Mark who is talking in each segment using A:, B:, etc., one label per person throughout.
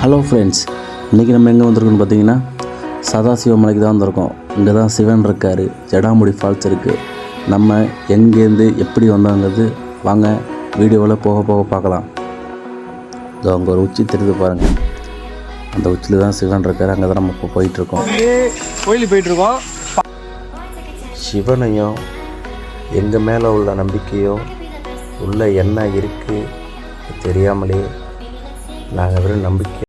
A: Hello friends, இன்றைக்கி நம்ம எங்கே வந்திருக்கோன்னு பார்த்தீங்கன்னா சதாசிவ மலைக்கு தான் வந்திருக்கோம். இங்கே தான் சிவன் இருக்கார், ஜடாமுடி ஃபால்ஸ் இருக்குது. நம்ம எங்கேருந்து எப்படி வந்தாங்கிறது வாங்க வீடியோவில் போக போக பார்க்கலாம். இதோ அங்கே ஒரு உச்சி தெரிஞ்சு பாருங்கள், அந்த உச்சியில் தான் சிவன் இருக்கார். அங்கே தான் நம்ம இப்போ போயிட்டுருக்கோம்.
B: கோயிலுக்கு போயிட்டுருக்கோம்.
A: சிவனையும் எங்கள் மேலே உள்ள நம்பிக்கையோ உள்ள என்ன இருக்குது தெரியாமலே நாங்கள் வெறும் நம்பிக்கை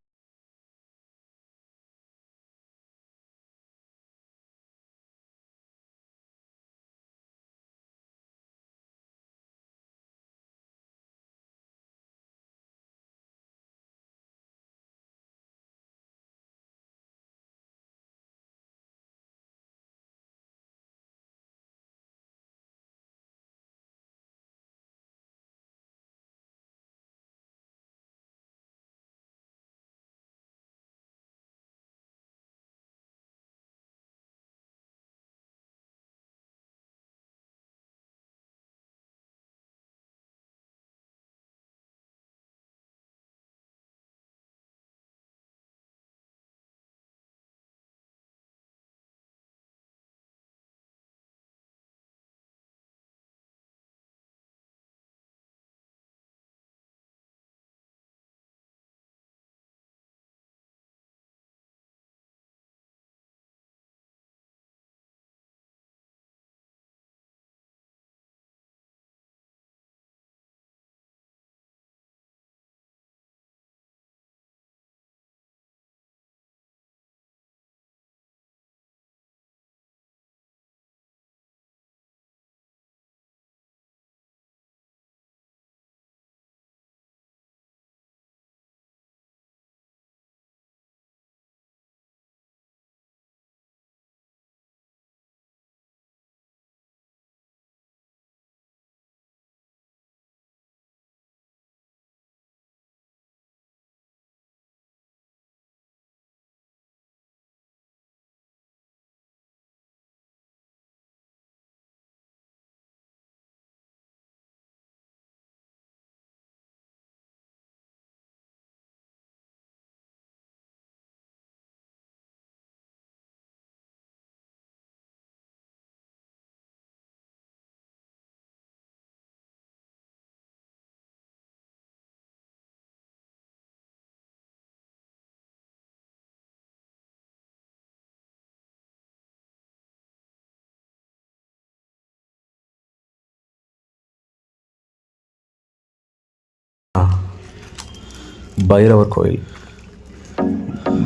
A: பைரவர் கோயில்.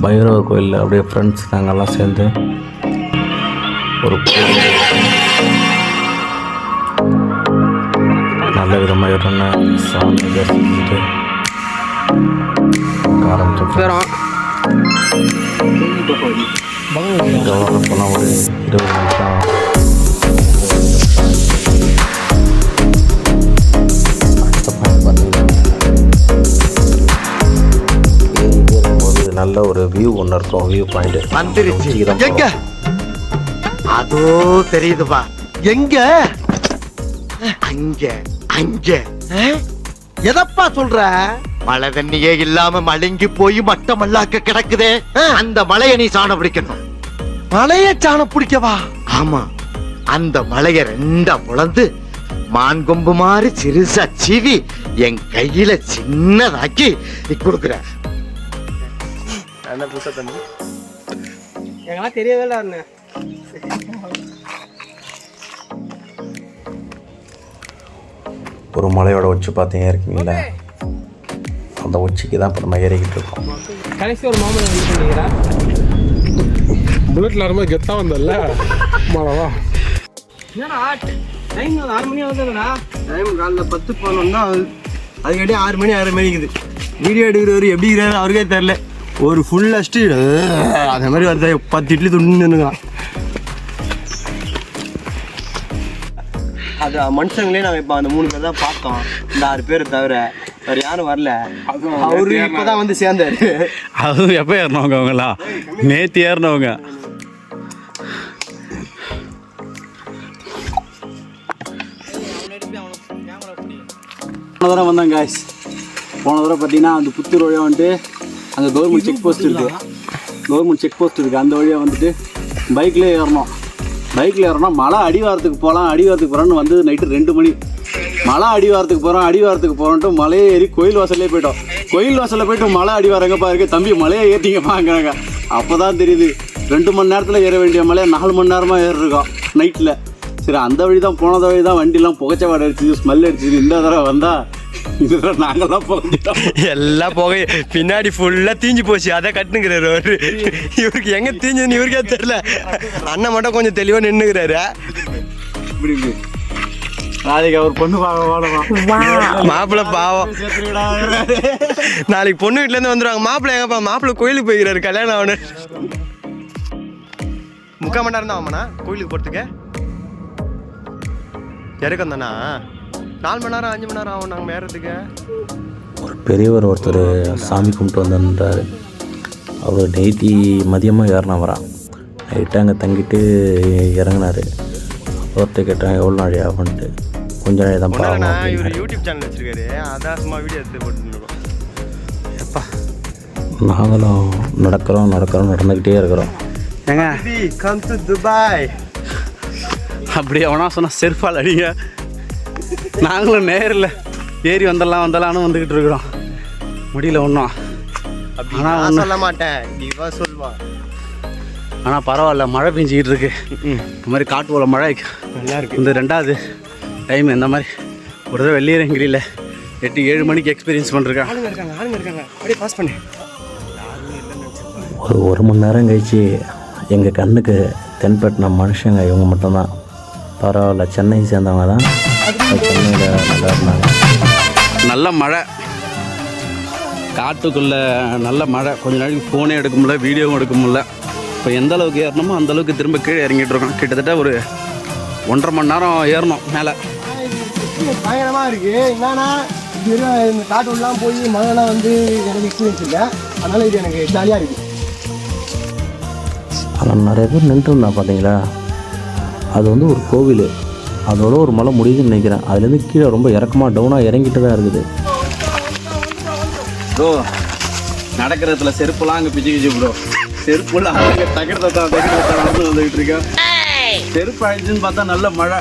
A: பைரவர் கோயிலில் அப்படியே ஃப்ரெண்ட்ஸ் நாங்கள்லாம் சேர்ந்து ஒரு நல்ல விதமாக இருந்த சாமி தரிசிச்சுட்டு ஆரம்பிச்சோம். இங்கே வர போனால் ஒரு 20 நிமிஷம் நல்ல ஒரு வியூ ஒன்று இருக்கும். வியூ பாயிண்ட்
B: வந்துருச்சு. அதோ தெரியுதுப்பா. எங்க? அங்க அங்க. எதப்பா சொல்ற? மழை தண்ணியே இல்லாம மழுங்கி போய் மட்டமல்லாக்க கிடக்குதே, அந்த மலையை நீ சாண பிடிக்கணும். மலைய சாண பிடிக்கவா? ஆமா, அந்த மலைய ரெண்டா பொளந்து மான் கொம்பு மாதிரி சிறுசா சீவி என் கையில சின்னதாக்கி கொடுக்குற. தெரியவே இல்லை.
A: ஒரு மலையோட உச்சி பார்த்தீங்க இருக்கீங்களா, அந்த உச்சிக்கு தான் இப்போ நம்ம ஏறிக்கிட்டு இருக்கோம்.
C: கடைசி ஒரு மாமன் புல்லட்ல வரும்போது கெத்தா வந்தல்ல மழவா.
B: என்னடா டைம் 6 மணி ஆகுதுடா. டைம் காலைல 10-11 தான் ஆகுது. அதுக்காட்டி 6 மணி 6 மணிக்குது. வீடியோ எடுக்கிறவர் எப்படி இருக்கிறாரு அவருக்கே தெரில. ஒரு ஃபுல் அஸ்ட்டு அந்த மாதிரி வருது. 10 இட்லி துண்ணுங்கிறான். அது மனுஷங்களே நாங்கள் இப்போ அந்த 3 பேர் தான் பார்த்தோம். இந்த 6 பேரை தவிர வேறு யாரும் வரல. அவரு இப்போ தான் வந்து சேர்ந்தாரு.
D: அதுவும் எப்போ ஏறினவங்க? அவங்களா நேற்று ஏறினவங்க. போன தடவை வந்தேன் காய்ஸ். போன தடவை பார்த்தீங்கன்னா அந்த புத்தூர் வழியாக வந்துட்டு அங்கே கவர்மெண்ட் செக் போஸ்ட் இருக்குது. அந்த வழியாக வந்துட்டு பைக்லேயே ஏறணும். மழை அடிவாரத்துக்கு போகலான்னு வந்து நைட்டு 2 மணி. மழை அடிவாரத்துக்கு போகிறோன்ட்டு மலையே ஏறி கோயில் வாசல்லே போயிட்டோம். கோயில் வாசலில் போய்ட்டு மலை அடிவாரம் எங்கப்பா இருக்குது, தம்பி மலையை ஏற்றிங்கப்பாங்கிறாங்க. அப்போ தான் தெரியுது 2 மணி நேரத்தில் ஏற வேண்டிய மலையை 4 மணி நேரமாக ஏறிருக்கோம் நைட்டில். சரி அந்த வழி தான் போனத வழி தான் வண்டிலாம் புகைச்சவாடை அடிச்சு ஸ்மெல் அடிச்சு. இந்த தடவை வந்தால் இது நாங்கள்லாம் புகைச்சிட்டோம்.
B: எல்லாம் போக பின்னாடி ஃபுல்லாக தீஞ்சு போச்சு. அதை கட்டுங்கிறாரு அவரு. இவருக்கு எங்கே தீஞ்சுன்னு இவருக்கே தெரியல. அண்ணன் மட்டும் கொஞ்சம் தெளிவாக நின்றுக்கிறாரு.
D: இப்படி நாளைக்கு அவர் பொண்ணு
B: மாப்பிள்ளை பாவம். நாளைக்கு பொண்ணு வீட்டிலேருந்து வந்துடுவாங்க. மாப்பிள்ளை எங்கப்பா? மாப்பிள்ளை கோயிலுக்கு போய்க்கிறாரு, கல்யாணம் ஆகணு. 3/4 மணி நேரம் தான் ஆமாண்ணா கோயிலுக்கு போகிறதுக்கு. இறக்கம் தானா 4 மணி நேரம் 5 மணி நேரம் ஆகும் நாங்கள் ஏறதுக்கு.
A: ஒரு பெரியவர் ஒருத்தர் சாமி கும்பிட்டு வந்துன்றார். அவர் நைட்டி மதியமாக ஏறினவரான். நைட்டு அங்கே தங்கிட்டு இறங்கினார். அவர்கிட்ட கேட்டேன் எவ்வளோ நாள் ஆகும்ன்ட்டு. கொஞ்ச நாள் தான் பாவம்.
B: இவர் யூடியூப் சேனல் வச்சுருக்காரு, அதான் சும்மா வீடியோ எடுத்து போட்டுருக்கோம். எப்பா
A: நாங்களும் நடந்துக்கிட்டே இருக்கிறோம்.
D: ஏங்க
B: கம் டு துபாய்.
D: அப்படி அவனா சொன்னால் செருப்பால் அடிங்க. நாங்களும் நேரில் ஏறி வந்தலாம்னு வந்துக்கிட்டு இருக்கிறோம். முடியல ஒன்றும்.
B: ஆனால் சொல்ல மாட்டேன், நீவா சொல்வா.
D: ஆனால் பரவாயில்ல, மழை பெஞ்சிக்கிட்டு இருக்கு. இந்த மாதிரி காட்டு போல மழை
B: நல்லா இருக்கு.
D: இந்த 2வது டைம் இந்த மாதிரி ஒரு தடவை வெள்ளியரங்கிரியில் 8-7 மணிக்கு எக்ஸ்பீரியன்ஸ் பண்ணிருக்கேன்.
B: ஆளுங்க இருக்காங்க அப்படியே பாஸ் பண்ணு.
A: ஒரு மணி நேரம் கழிச்சு எங்கள் கண்ணுக்கு தென்பட்டின மனுஷங்க இவங்க மட்டும்தான். பரவாயில்ல, சென்னை சேர்ந்தவங்க தான். சென்னையில் நல்லா இருந்தாங்க.
D: நல்ல மழை, காட்டுக்குள்ளே நல்ல மழை. கொஞ்ச நாளைக்கு ஃபோனே எடுக்க முடியல, வீடியோவும் எடுக்க முடியல. இப்போ எந்த அளவுக்கு ஏறணுமோ அந்த அளவுக்கு திரும்ப கீழே இறங்கிட்டு இருக்கோம். கிட்டத்தட்ட ஒரு 1.5 மணி நேரம் ஏறணும் மேலே.
B: பயங்கரமாக இருக்குது. என்னன்னா இந்த காட்டுலாம் போய் மழைலாம் வந்து எனக்கு எக்ஸ்பீரியன்ஸ் இல்லை, அதனால் இது எனக்கு ஜாலியாக இருக்குது.
A: ஆனால் நிறைய பேர் நின்றுருந்தா பார்த்தீங்களா, அது வந்து ஒரு கோவில். அதோட ஒரு மலை முடியுதுன்னு நினைக்கிறேன். அதுலேருந்து கீழே ரொம்ப இறக்கமாக டவுனாக இறங்கிட்டு தான் இருக்குது.
D: ப்ரோ நடக்கிறதுல செருப்புலாம் அங்கே பிச்சு ப்ரோ. செருப்புலாம் அங்கே தகர்த்தான் வந்துக்கிட்டு இருக்கேன். செருப்பு ஆயிடுச்சுன்னு பார்த்தா நல்ல மழை.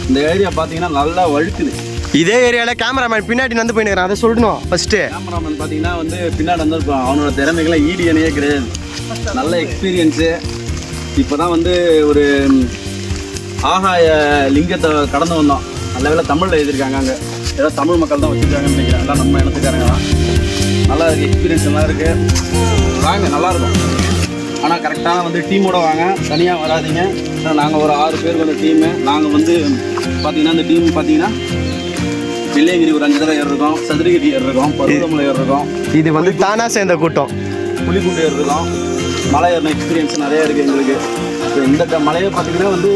D: இந்த ஏரியா பார்த்தீங்கன்னா நல்லா வழுக்குது.
B: இதே ஏரியாவில் கேமராமேன் பின்னாடி வந்து போயினுக்கிறேன், அதை சொல்லணும் ஃபஸ்ட்டு.
D: கேமராமேன் பார்த்தீங்கன்னா வந்து பின்னாடி வந்திருப்பான். அவனோட திறமைகள்லாம் ஈடு இணையே கிடையாது. நல்ல எக்ஸ்பீரியன்ஸு. இப்போ தான் வந்து ஒரு ஆகாய லிங்கத்தை கடந்து வந்தோம். நல்ல வேலை தமிழில் எழுதியிருக்காங்க. அங்கே ஏதோ தமிழ் மக்கள் தான் வச்சுருக்காங்கன்னு நினைக்கிறேன். எல்லாம் நம்ம இனத்துக்காரங்க தான். நல்லா இருக்குது, எக்ஸ்பீரியன்ஸ் நல்லா இருக்குது. வாங்க, நல்லாயிருக்கும். ஆனால் கரெக்டான வந்து டீமோட வாங்க, தனியாக வராதிங்க. நாங்கள் ஒரு 6 பேர் கொண்ட டீமு. நாங்கள் வந்து பார்த்திங்கன்னா இந்த டீம் பார்த்திங்கன்னா வெள்ளையங்கிரி ஒரு 5 தடவை ஏறிருக்கோம், சதுரகிரி ஏறிருக்கோம், பருவதமலை ஏறிருக்கோம்.
B: இது வந்து தானாக சேர்ந்த கூட்டம்.
D: புலிக்குண்டு ஏறிருக்கோம். மலை ஏறின எக்ஸ்பீரியன்ஸ் நிறையா இருக்குது எங்களுக்கு. இப்போ இந்த மலையை பார்த்திங்கன்னா வந்து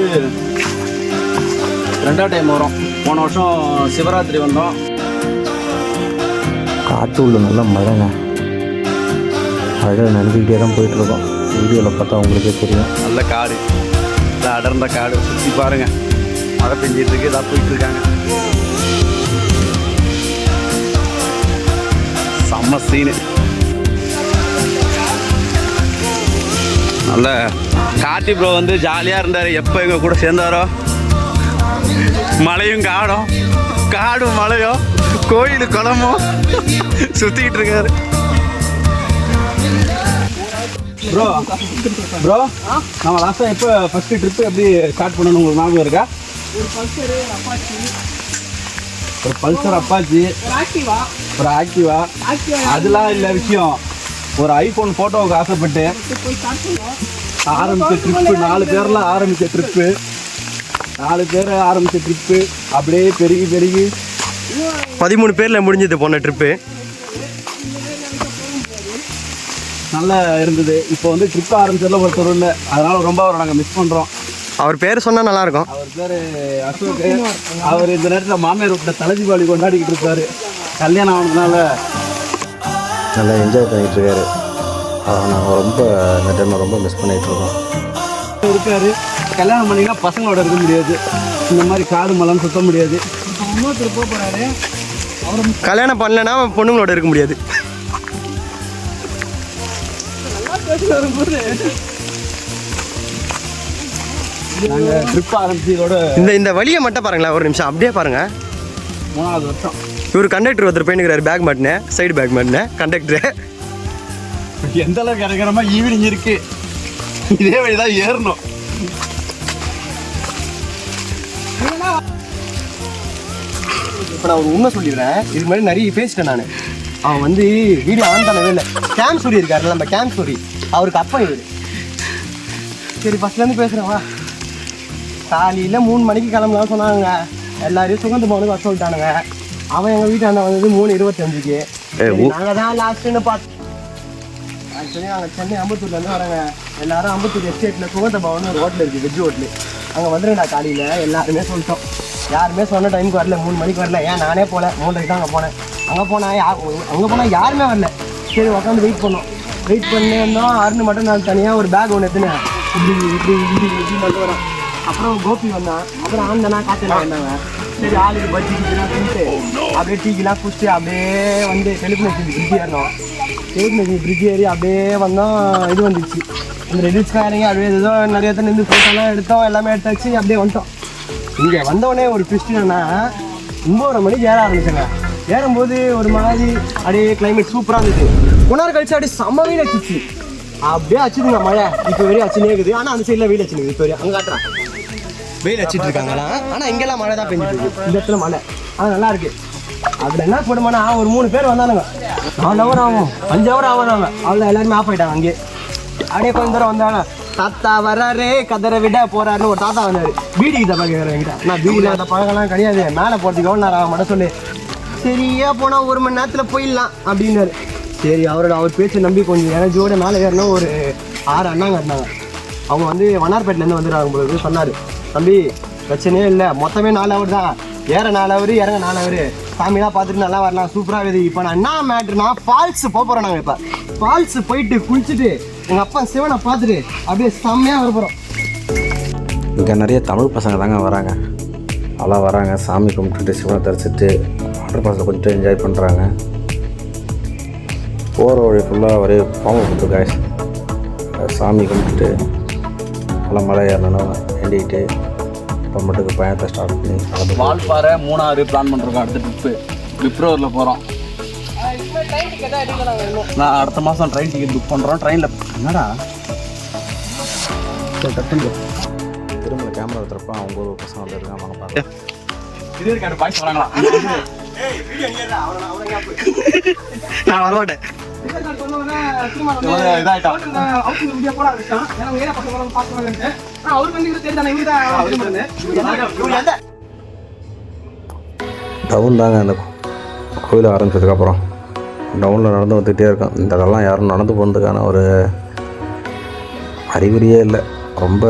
D: 2ஆவது டைம் வரும். போன வருஷம் சிவராத்திரி வந்தோம்.
A: காட்டு உள்ள நல்லா மழைங்க. மழை நினைக்கிட்டே தான் போயிட்டுருக்கோம். வீடியோவில் பார்த்தா உங்களுக்கே தெரியும்.
D: நல்ல காடு, நல்லா அடர்ந்த காடு. சுற்றி பாருங்கள், மழை பெஞ்சிட்டு இருக்கு. இதாக போயிட்டுருக்காங்க. செம்ம சீனு. நல்ல கார்த்தி ப்ரோ வந்து ஜாலியாக இருந்தார். எப்போ எங்கள் கூட சேர்ந்தாரோ மலையும் காடும் மலையும் கோயில் குளமும் சுற்றிக்கிட்டு இருக்காரு. ப்ரோ நம்ம லாஸ்ட்டாக எப்போ ஃபஸ்ட்டு ட்ரிப்பு எப்படி ஸ்டார்ட் பண்ணணும் உங்களுக்கு ஞாபகம் இருக்கா? ஒரு பல்சர் அப்பாச்சி, ஒரு ஆக்டிவா. அதெல்லாம் இல்லை விஷயம். ஒரு ஐஃபோன் ஃபோட்டோவுக்கு ஆசைப்பட்டு ஆரம்பித்த ட்ரிப்பு. 4 பேரில் ஆரம்பித்த ட்ரிப்பு. 4 பேர் ஆரம்பித்த ட்ரிப்பு அப்படியே பெருகி
B: 13 பேரில் முடிஞ்சது போன ட்ரிப்பு.
D: நல்லா இருந்தது. இப்போ வந்து ட்ரிப் ஆரம்பிச்சதில் ஒருத்தர் இல்லை, அதனால் ரொம்ப அவரை நாங்கள் மிஸ் பண்ணுறோம்.
B: அவர் பேர் சொன்னால் நல்லாயிருக்கும்.
D: அவர் பேர் அசோக். அவர் இந்த நேரத்தில் மாமியார் வீட்டில் தலஜிபாலி கொண்டாடிக்கிட்டு இருக்காரு. கல்யாணம் ஆனதுனால
A: நல்லா என்ஜாய் பண்ணிகிட்ருக்காரு. நாங்கள் ரொம்ப இந்த டைமில் ரொம்ப மிஸ் பண்ணிகிட்ருக்கோம்.
D: இருக்காரு. கல்யாணம் பண்ணிங்கன்னா பசங்களோட இருக்க முடியாது. இந்த மாதிரி காடு மலைன்னு சுத்த முடியாது. இன்னொருத்தர் போக போகிறாரு.
B: கல்யாணம் பண்ணலன்னா பொண்ணுங்களோட இருக்க முடியாது.
D: ட்ரிப் ஆரம்பிச்சதோட
B: இந்த வழியை மட்டும் பாருங்களேன், ஒரு நிமிஷம் அப்படியே பாருங்க.
D: 3வது வருஷம்.
B: இவர் கண்டக்டர் ஒருத்தர் போயினுக்கிறாரு, பேக் மாட்டினு, சைடு பேக் மாட்டினு கண்டக்டரு.
D: எந்த அளவுக்கு இறங்குறமா ஈவினிங் இருக்கு, இதே வழிதான் ஏறணும்.
B: இப்போ நான் ஒரு உண்மை சொல்லிடுறேன், இதுக்கு முன்னாடி நிறைய பேசிட்டேன் நான். அவன் வந்து வீடியோ ஆன் பண்ணவே இல்லை. கேம் சூரி இருக்காருல்ல, நம்ம கேம் சூரி, அவருக்கு அப்பா இவர். சரி ஃபஸ்ட்லேருந்து பேசுகிறேன் வா. காலையில் 3 மணிக்கு கிளம்பலாம் சொன்னாங்க, எல்லாரையும் சுகந்து போகணுக்கு வர சொல்லிட்டானுங்க. அவன் எங்கள் வீட்டாண்ட வந்தது 3:25க்கு. நாங்கள் தான் லாஸ்ட்டுன்னு பார்த்து. ஆக்சுவலி நாங்கள் சென்னை அம்பத்தூர்லேருந்து வரோங்க. எல்லாரும் அம்பத்தூர் எஸ்டேட்டில் சுகந்த பவன் ஒரு ஹோட்டல் இருக்குது, வெஜ் ஹோட்டலு. அங்கே வந்துடுங்கடா காலையில் எல்லாருமே சொல்லிட்டோம். யாருமே சொன்ன டைமுக்கு வரல, 3 மணிக்கு வரல. ஏன் நானே போகல, 3:30 தான் அங்கே போனேன். அங்கே போனால் யாருமே வரல. சரி உட்காந்து வெயிட் பண்ணோம். வெயிட் பண்ணி இருந்தோம். அருண் மட்டும் நான் தனியாக ஒரு பேக் ஒன்று எடுத்துனேன், இப்படி மட்டும் வரோம். அப்புறம் கோபி வந்தான், அப்புறம் ஆந்தனா காய்ச்சலாம் வந்தாங்க. சரி ஆளுக்கு பஜ்ஜி கிட்டலாம் தின்ட்டு அப்படியே டீக்கெலாம் குடிச்சிட்டு அப்படியே வந்து டெலிஃபோன் பிரிட்ஜ் ஏறினோம். டெலிஃபோன் பிரிட்ஜ் ஏறி அப்படியே வந்தோம். இது வந்துச்சு, இந்த ரெடிஸ்க்காக இறங்கி அப்படியே ஏதோ நிறைய தண்ணி இருந்து ஃபோட்டோலாம் எடுத்தோம், எல்லாமே எடுத்தாச்சு. அப்படியே வந்துட்டோம். இங்கே வந்தோடனே ஒரு கிறிஸ்டினா 9:30 மணிக்கு ஏற ஆரம்பிச்சேங்க. ஏறும்போது ஒரு மாதிரி அப்படியே கிளைமேட் சூப்பராக இருந்துச்சு. கொண்டாரு கழிச்சு அப்படியே செம்ம வெயில் அடிச்சிச்சு. அப்படியே அச்சுதுங்க மழை. இப்போ வெறும் அச்சுனே இருக்குது, ஆனால் அந்த சைடில் வெயில் அச்சுனுக்குது. இப்போ அங்கே காட்டுறான் வெயில் அடிச்சிட்டு இருக்காங்களா, ஆனால் இங்கெல்லாம் மழை தான் பெஞ்சிட்டு இருக்கு. இந்த இடத்துல மழை, ஆனால் நல்லா இருக்கு. அதில் என்ன போடுமானா ஒரு 3 பேர் வந்தானுங்க. 4 ஹவர் ஆகும், 5 ஹவர் ஆகுறாங்க. அவ்வளோ எல்லாருமே ஆஃப் ஆகிட்டாங்க. அங்கே அப்படியே கொஞ்சம் தூரம் வந்தாங்க. தாத்தா வர்றாரு, கதரை விட போறாருன்னு ஒரு தாத்தா வந்தாரு. பீடி கிட்ட பார்க்குறேன் என்கிட்ட. நான் பீடியில் அந்த பழக்கம்லாம் கிடையாது, மேலே போகிறதுக்கு எவ்வளோ நேரம் ஆக மட்டும் சொல்லு. சரியா போனால் 1 மணி நேரத்தில் போயிடலாம் அப்படின்னாரு. சரி அவர் பேச்சு நம்பி கொஞ்சம் எனர்ஜியோட மேலே ஏறணும். ஒரு 6 அண்ணாங்க இருந்தாங்க. அவங்க வந்து வண்ணார்பேட்டிலேருந்து வந்துடுறாங்க பொழுது. சொன்னார், தம்பி பிரச்சனையே இல்லை, மொத்தமே 4 ஹவர் தான். ஏற 4 ஹவர், இறங்க 4 ஹவர். சாமிலாம் பார்த்துட்டு நல்லா வரலாம், சூப்பராக இருக்குது. இப்போ நான் என்ன மேட்ருனா ஃபால்ஸ் போகிறோம். நாங்கள் இப்போ ஃபால்ஸு போயிட்டு குளிச்சுட்டு எங்கள் அப்பா சிவனை பார்த்துட்டு அப்படியே செம்மையாக வர போகிறோம்.
A: இங்கே நிறைய தமிழ் பசங்க தாங்க வராங்க. நல்லா வராங்க, சாமி கும்பிட்டுட்டு சிவனை தரிசிட்டு வாட்டர் ஃபால்ஸில் கொஞ்சம் என்ஜாய் பண்ணுறாங்க. போகிற வழி ஃபுல்லாக ஒரே பாம்பு கொடுத்து காய்ஸ். சாமி கும்பிட்டுட்டு நல்லா மலை ஏறணும் வேண்டிக்கிட்டு இப்போ மட்டுக்கு பயணத்தை ஸ்டார்ட் பண்ணி
D: வால்பாறை 3ஆவது பிளான் பண்ணுறோம். அடுத்த ட்ரிப்பு பிப்ரவரியில் போகிறோம். நான் அடுத்த மாதம் ட்ரெயின் டிக்கெட் புக் பண்ணுறோம். ட்ரெயினில் என்னடா
A: திரும்ப கேமரா எடுத்துறப்ப அவங்க ஒரு பசங்க வந்துருக்காங்க, வாங்க பார்க்கலாம்.
D: இதே இருக்காரு பாய்ஸ் வராங்களா?
B: நான் வரமாட்டேன்.
A: டவுன் தாங்க அந்த கோயில் ஆரம்பிச்சதுக்கப்புறம் டவுனில் நடந்து வந்துக்கிட்டே இருக்கோம். இந்த இடம்லாம் யாரும் நடந்து போகிறதுக்கான ஒரு அறிகுறியே இல்லை. ரொம்ப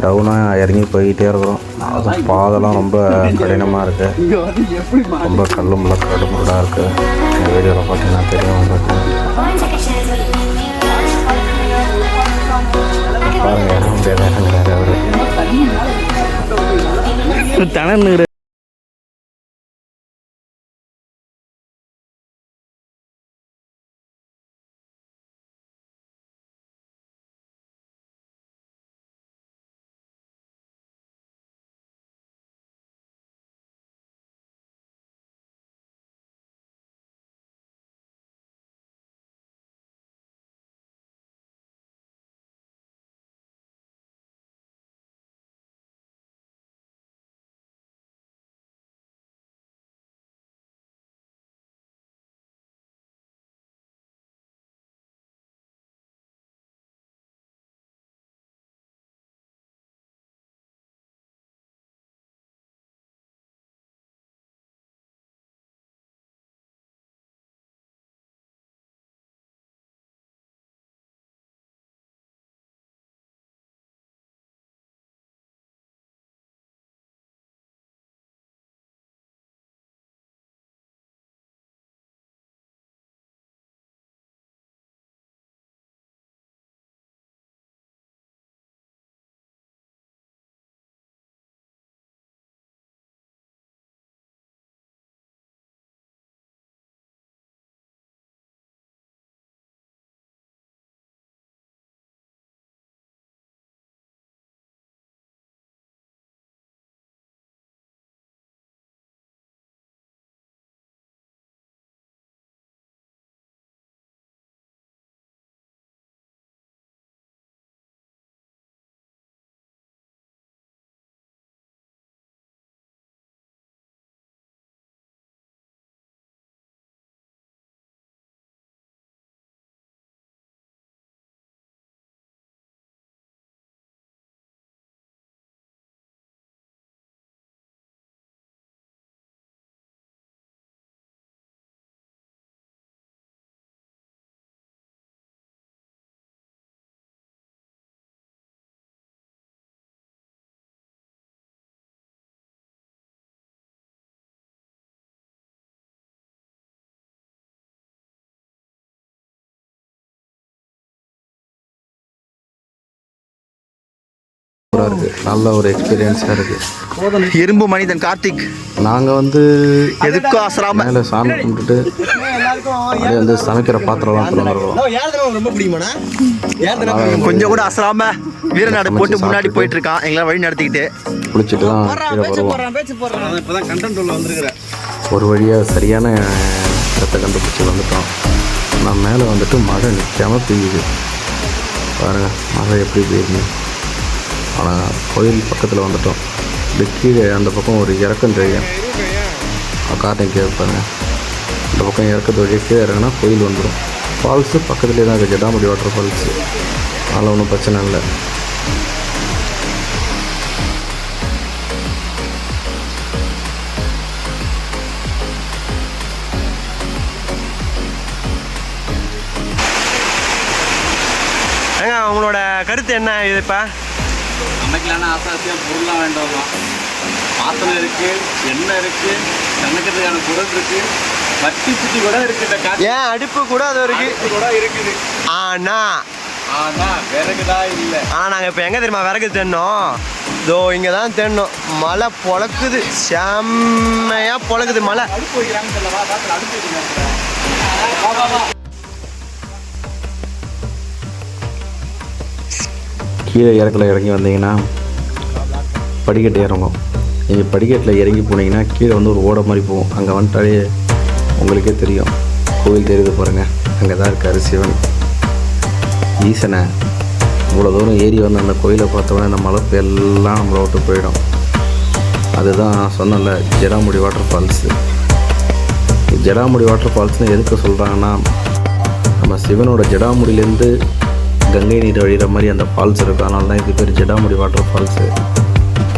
A: டவுனாக இறங்கி போய்கிட்டே இருக்கிறோம். அதுவும் பாதெல்லாம் ரொம்ப கடினமாக இருக்குது, ரொம்ப கல்லு முள்ள கடு முருடாக இருக்குது. இந்த வீடியோவில் பார்த்தீங்கன்னா தெரியும் உங்களுக்கு. பாருங்கள் முடியாத அவர் தனன்னு இருக்குது, நல்ல ஒரு எக்ஸ்பீரியன்ஸாக இருக்குது.
B: இரும்பு மனிதன் கார்த்திக்
A: நாங்கள் வந்து
B: எதுக்கும் ஆசராம
A: மேலே சாமி கும்பிட்டுட்டு அப்படியே வந்து சமைக்கிற பாத்திரம்லாம் திறந்துருக்கோம்.
B: கொஞ்சம் கூட அசராம வீரநாடு போட்டு முன்னாடி போயிட்டு இருக்கான், எங்களை வழி நடத்திக்கிட்டு.
A: குளிச்சுட்டு தான் கீழே வருவோம். ஒரு வழியாக சரியான இடத்தை கண்டுபிடிச்சி வந்துட்டோம். நான் மேலே வந்துட்டு மழை நிற்காமல் பெய்யுது பாருங்கள், மழை எப்படி பெய்யுது. ஆனால் கோயில் பக்கத்தில் வந்துட்டோம். இப்படி கீழே அந்த பக்கம் ஒரு இறக்கம் தெரியும், காட்டன் கீழே பாருங்கள். அந்த பக்கம் இறக்கத்து வழியாக கீழே இறங்கினா கோயில் வந்துடும். ஃபால்ஸு பக்கத்துலேயே தான் இருக்குது, ஜடாமுடி வாட்டர் ஃபால்ஸு. அதனால் ஒன்றும் பிரச்சனை இல்லை.
B: உங்களோட கருத்து என்ன இதுப்பா?
D: சமைக்கலான ஆசாசியாக பொருளாக வேண்டாம். பாத்திரம் இருக்குது, எண்ணெய் இருக்குது, சமைக்கிறதுக்கான குடல் இருக்குது, வட்டி சுட்டி கூட இருக்குது.
B: ஏன் அடுப்பு கூட அது இருக்கு
D: கூட இருக்குது.
B: ஆனால்
D: விறகுதான் இல்லை.
B: ஆனால் நாங்கள் இப்போ எங்கே தெரியுமா விறகு தேடணும்? இதோ இங்கே தான் தேடணும். மழை பொழக்குது, செம்மையாக பொழக்குது மழை.
D: அடுப்பு வைக்கிறாங்கன்னு சொல்லவா? அடுப்பு வைக்கிறாங்க.
A: கீழே இறக்கல இறங்கி வந்தீங்கன்னா படிக்கட்டு இறங்கும். நீங்கள் படிக்கட்டில் இறங்கி போனீங்கன்னா கீழே வந்து ஒரு ஓடை மாதிரி போகும். அங்கே வந்துட்டாலே உங்களுக்கே தெரியும், கோவில் தெரியுது பாருங்கள். அங்கே தான் இருக்கார் சிவன் ஈசனை. இவ்வளோ தூரம் ஏறி வந்து அந்த கோயிலை பார்த்தோன்னே அந்த மலைப்பு எல்லாம் நம்மளை விட்டு போயிடும். அதுதான் சொன்னல ஜடாமுடி வாட்டர் ஃபால்ஸு. ஜடாமுடி வாட்டர் ஃபால்ஸ்னு எதுக்கு சொல்கிறாங்கன்னா, நம்ம சிவனோட ஜடாமுடியிலேருந்து கங்கை நீர் வழிகிற மாதிரி அந்த ஃபால்ஸ் இருக்குது. அதனால தான் இது பேர் ஜடாமுடி வாட்டர் ஃபால்ஸு.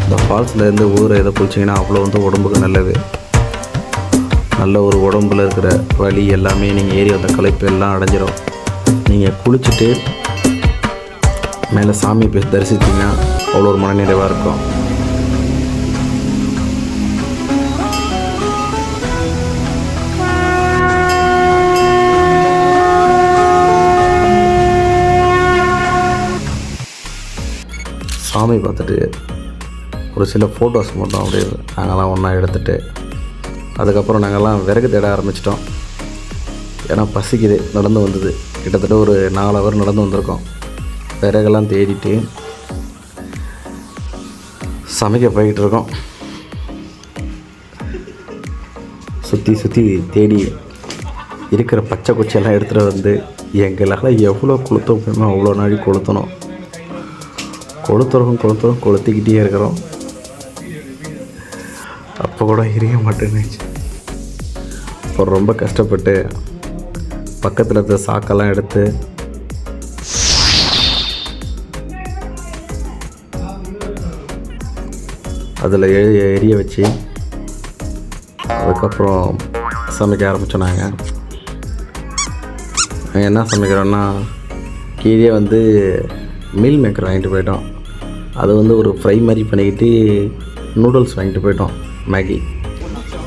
A: இந்த ஃபால்ஸ்லேருந்து ஊரை எதை குளிச்சிங்கன்னா அவ்வளோ வந்து உடம்புக்கு நல்லது. நல்ல ஒரு உடம்புல இருக்கிற வலி எல்லாமே நீங்கள் ஏறி வந்த களைப்பு எல்லாம் அடைஞ்சிடும். நீங்கள் குளிச்சுட்டு மேலே சாமி போய் தரிசித்திங்கன்னா அவ்வளோ ஒரு மனநிறைவாக இருக்கும். சாமி பார்த்துட்டு ஒரு சில ஃபோட்டோஸ் மட்டும் அப்படியே நாங்கள்லாம் ஒன்றா எடுத்துகிட்டு அதுக்கப்புறம் நாங்கள்லாம் விறகு தேட ஆரம்பிச்சிட்டோம். ஏன்னா பசிக்குது, நடந்து வந்தது. கிட்டத்தட்ட ஒரு 4 ஹவர் நடந்து வந்திருக்கோம். விறகெல்லாம் தேடிட்டு சமைக்க போய்கிட்டு இருக்கோம். சுற்றி தேடி இருக்கிற பச்சை குச்சியெல்லாம் எடுத்துகிட்டு வந்து எங்களால் எவ்வளோ கொளுத்த முடியுமோ அவ்வளோ நாளைக்கு கொளுத்தணும். கொளுத்திக்கிட்டே இருக்கிறோம். அப்போ கூட எரிய மாட்டேன்னுச்சு. அப்புறம் ரொம்ப கஷ்டப்பட்டு பக்கத்தில் இருந்த சாக்கெல்லாம் எடுத்து அதில் எரிய வச்சு அதுக்கப்புறம் சமைக்க ஆரம்பித்தோம். நாங்கள் என்ன சமைக்கிறோன்னா, கீழே வந்து மீல் மேக்கர் வாங்கிட்டு போயிட்டோம். அது வந்து ஒரு ஃப்ரை மாதிரி பண்ணிக்கிட்டு நூடுல்ஸ் வாங்கிட்டு போயிட்டோம்.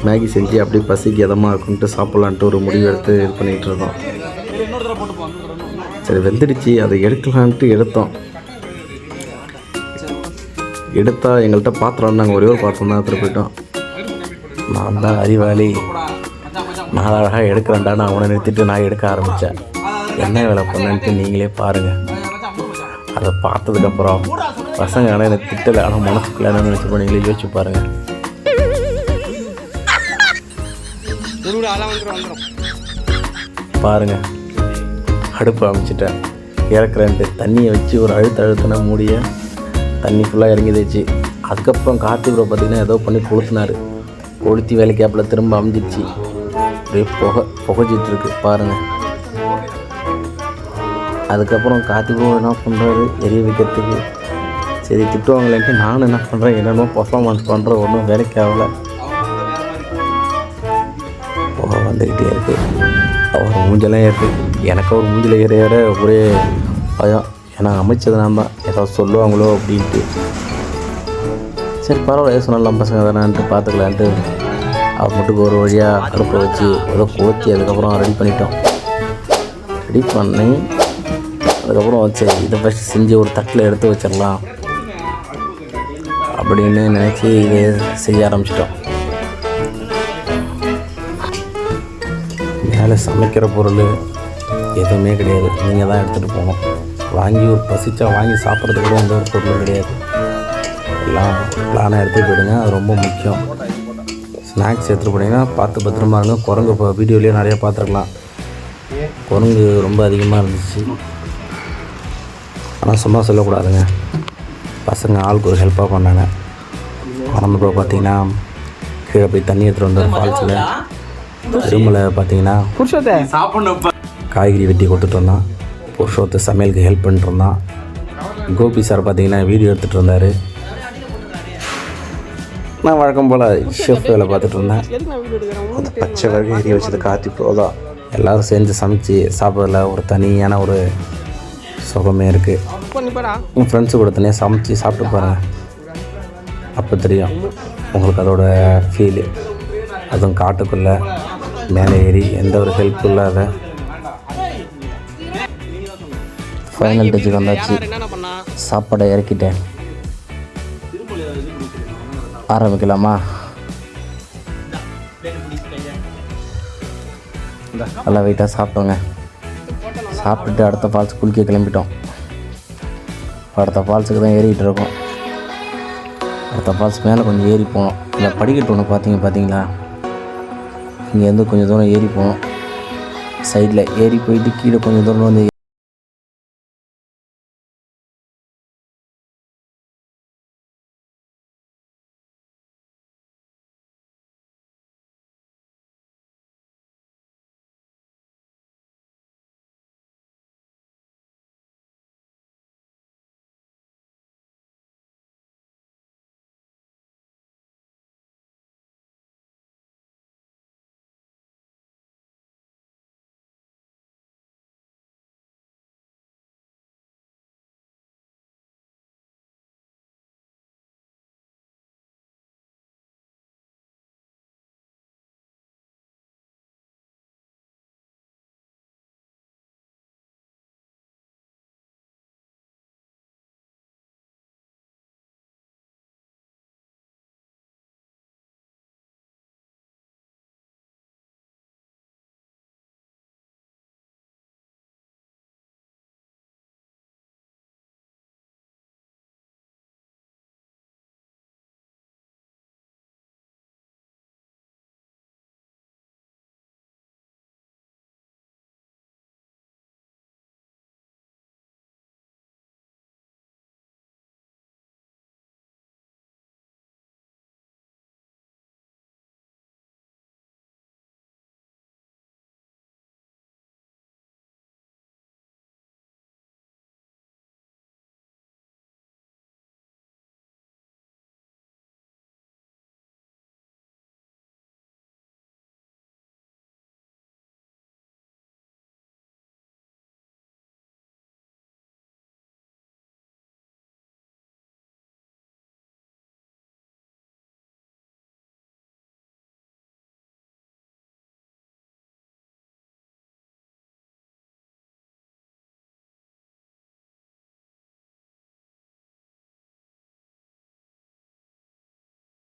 A: மேகி செஞ்சு அப்படியே பசிக்கு எதமாக இருக்குன்ட்டு சாப்பிட்லான்ட்டு ஒரு முடிவு எடுத்து இது பண்ணிகிட்டு இருக்கோம். சரி வெந்துடுச்சு, அதை எடுக்கலான்ட்டு எடுத்தோம். எடுத்தால் எங்கள்கிட்ட பாத்திரம், நாங்கள் ஒரே ஒரு பாத்திரம் தான் எடுத்துகிட்டு போயிட்டோம். நான் தான் அறிவாளி, நான் அழகாக எடுக்கிறேன்டான்னு அவனை நிறுத்திட்டு நான் எடுக்க ஆரம்பித்தேன். என்ன வேலை பண்ணேன்ட்டு நீங்களே பாருங்கள். அதை பார்த்ததுக்கப்புறம் பசங்க ஆனால் எனக்கு திட்டலை, ஆனால் மனசுக்குள்ள என்ன நினச்சி நீங்களே யோசிச்சு பாருங்கள். பாருங்கள், அடுப்பு அமைச்சிட்டேன், இறக்குறேன்ட்டு தண்ணியை வச்சு ஒரு அழுத்தினா மூடிய தண்ணி ஃபுல்லாக இறங்கிடுச்சு. அதுக்கப்புறம் கார்த்திகை பார்த்திங்கன்னா ஏதோ பண்ணி கொளுத்தி வேலைக்கேப்பில் திரும்ப அமைஞ்சிடுச்சு. அப்படியே புகைச்சிட்ருக்கு பாருங்கள். அதுக்கப்புறம் கார்த்திகை என்ன பண்ணுறாரு, எரிய வைக்கிறதுக்கு. சரி திட்டுவாங்களேன்ட்டு நானும் என்ன பண்ணுறேன், என்னென்னமோ பர்ஃபார்மன்ஸ் பண்ணுறேன். ஒன்றும் வேலைக்கு ஆகலை. புகை வந்துக்கிட்டே இருக்குது. அவர் மூஞ்செல்லாம் ஏறுது. எனக்கு அவர் மூஞ்சில் ஏற ஒரே பயம். ஏன்னா அமைச்சது நான் தான், ஏதாவது சொல்லுவாங்களோ அப்படின்ட்டு. சரி பரவாயில்ல, எது சொன்னாலும் நம்ம பசங்க தானான்ட்டு பார்த்துக்கலான்ட்டு அவர் மட்டுக்கு ஒரு வழியாக அடுப்பை வச்சு ஏதோ கொளுத்தி அதுக்கப்புறம் ரெடி பண்ணிட்டோம். ரெடி பண்ணி அதுக்கப்புறம் சரி இதை ஃபஸ்ட்டு செஞ்சு ஒரு தட்டில் எடுத்து வச்சிடலாம் அப்படின்னு நினச்சி இதை செய்ய ஆரம்பிச்சிட்டோம். மேலே சமைக்கிற பொருள் எதுவுமே கிடையாது, நீங்கள் தான் எடுத்துகிட்டு போகணும். வாங்கி ஒரு பசிச்சா வாங்கி சாப்பிட்றதுக்கு கூட எந்த ஒரு பொருளும் கிடையாது. எல்லாம் பிளானாக எடுத்துகிட்டு போயிடுங்க, அது ரொம்ப முக்கியம். ஸ்நாக்ஸ் எடுத்துகிட்டு போனீங்கன்னா பார்த்து பத்திரமா இருங்க. குரங்கு இப்போ வீடியோலேயே நிறையா பார்த்துருக்கலாம், குரங்கு ரொம்ப அதிகமாக இருந்துச்சு. ஆனால் சும்மா சொல்லக்கூடாதுங்க, பசங்க ஆளுக்கு ஒரு ஹெல்ப்பாக பண்ணாங்க. ஆரம்பத்தில் பார்த்தீங்கன்னா கீழே போய் தண்ணி எடுத்துகிட்டு வந்தார் ஃபால்ஸில். திருமலை பார்த்தீங்கன்னா காய்கறி வெட்டி கொடுத்துட்டு இருந்தான். புருஷோத்து சமையலுக்கு ஹெல்ப் பண்ணிட்டு இருந்தான். கோபி சார் பார்த்தீங்கன்னா வீடியோ எடுத்துகிட்டு இருந்தார். நான் வழக்கம் போல் ஷெஃப் வேலை பார்த்துட்டு இருந்தேன். அந்த பச்சை வரைக்கும் எரிய வச்சது காத்தி போதும். எல்லோரும் சேர்ந்து சமைச்சு சாப்பிட்றதுல ஒரு தனியான ஒரு சுகமே இருக்குது. உங்கள் ஃப்ரெண்ட்ஸு கூட தனியாக சமைச்சு சாப்பிட்டு பாருங்கள், அப்போ தெரியும் உங்களுக்கு அதோட ஃபீலு. அதுவும் காட்டுக்குள்ளே மேலே ஏறி எந்த ஒரு ஹெல்ப் இல்லாத. ஃபைனல் டச்சுக்கு வந்தாச்சு, சாப்பாடை இறக்கிட்டேன். ஆரம்பிக்கலாமா? நல்லா வெயிட்டாக சாப்பிட்டோங்க. சாப்பிட்டுட்டு அடுத்த ஃபால்ஸ் குளிக்க கிளம்பிட்டோம். அடுத்த ஃபால்ஸுக்கு தான் ஏறிக்கிட்டு இருக்கோம். அடுத்த ஃபால்ஸ் மேலே கொஞ்சம் ஏறி போனோம். இல்லை படிக்கட்டு ஒன்று பார்த்தீங்களா, இங்கேருந்து கொஞ்சம் தூரம் ஏறி போனோம். சைடில் ஏறி போயிட்டு கீழே கொஞ்சம் தூரம் வந்து